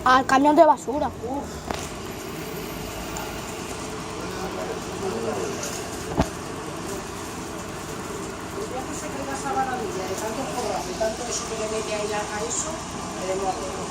Al camión de basura. Se cree esa maravilla de tantos porrazos y tanto eso que le mete ahí a eso, veremos a ver.